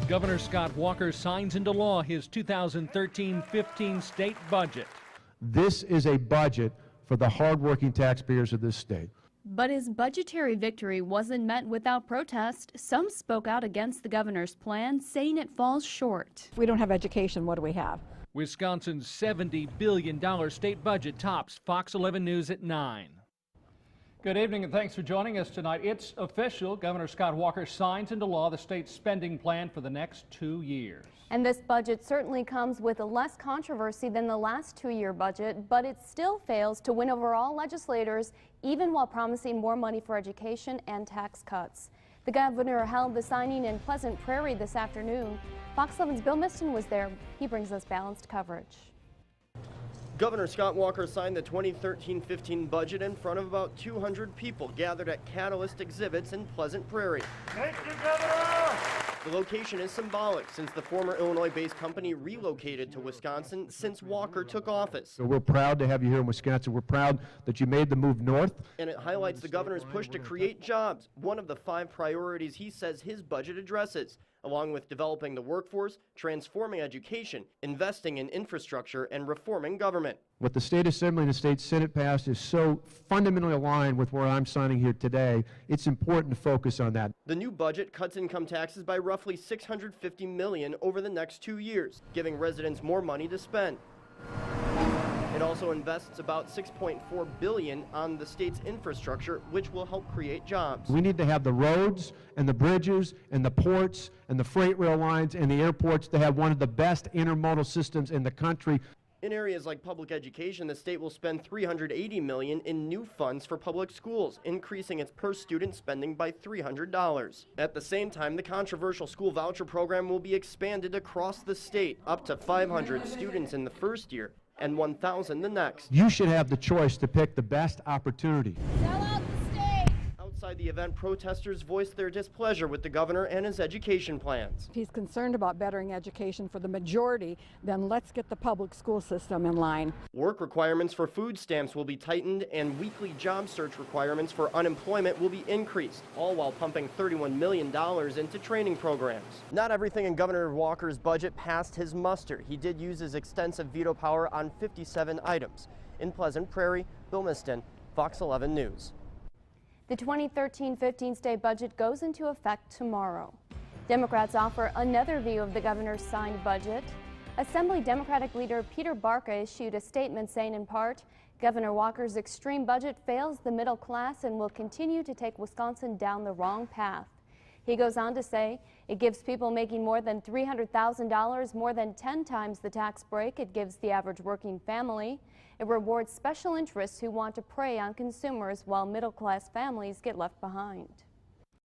Governor Scott Walker signs into law his 2013-15 state budget. This is a budget for the hardworking taxpayers of this state. But his budgetary victory wasn't met without protest. Some spoke out against the governor's plan, saying it falls short. If we don't have education, what do we have? Wisconsin's $70 billion state budget tops Fox 11 News at 9. Good evening and thanks for joining us tonight. It's official. Governor Scott Walker signs into law the state's spending plan for the next 2 years. And this budget certainly comes with less controversy than the last two-year budget, but it still fails to win over all legislators, even while promising more money for education and tax cuts. The governor held the signing in Pleasant Prairie this afternoon. Fox 11's Bill Miston was there. He brings us balanced coverage. Governor Scott Walker signed the 2013-15 budget in front of about 200 people gathered at Catalyst exhibits in Pleasant Prairie. Thank you, Governor! The location is symbolic since the former Illinois-based company relocated to Wisconsin since Walker took office. So we're proud to have you here in Wisconsin. We're proud that you made the move north. And it highlights the governor's push to create jobs, one of the 5 priorities he says his budget addresses, along with developing the workforce, transforming education, investing in infrastructure, and reforming government. What the State Assembly and the State Senate passed is so fundamentally aligned with where I'm signing here today, it's important to focus on that. The new budget cuts income taxes by roughly $650 million over the next 2 years, giving residents more money to spend. It also invests about $6.4 billion on the state's infrastructure, which will help create jobs. We need to have the roads and the bridges and the ports and the freight rail lines and the airports to have one of the best intermodal systems in the country. In areas like public education, the state will spend $380 million in new funds for public schools, increasing its per-student spending by $300. At the same time, the controversial school voucher program will be expanded across the state, up to 500 students in the first year and 1,000 the next. You should have the choice to pick the best opportunity. Sell out the state! Outside the event, protesters voiced their displeasure with the governor and his education plans. If he's concerned about bettering education for the majority, then let's get the public school system in line. Work requirements for food stamps will be tightened and weekly job search requirements for unemployment will be increased, all while pumping $31 million into training programs. Not everything in Governor Walker's budget passed his muster. He did use his extensive veto power on 57 items. In Pleasant Prairie, Bill Miston, Fox 11 News. The 2013-15 state budget goes into effect tomorrow. Democrats offer another view of the governor's signed budget. Assembly Democratic leader Peter Barca issued a statement saying in part, Governor Walker's extreme budget fails the middle class and will continue to take Wisconsin down the wrong path. He goes on to say, it gives people making more than $300,000 more than 10 times the tax break it gives the average working family. It rewards special interests who want to prey on consumers while middle-class families get left behind.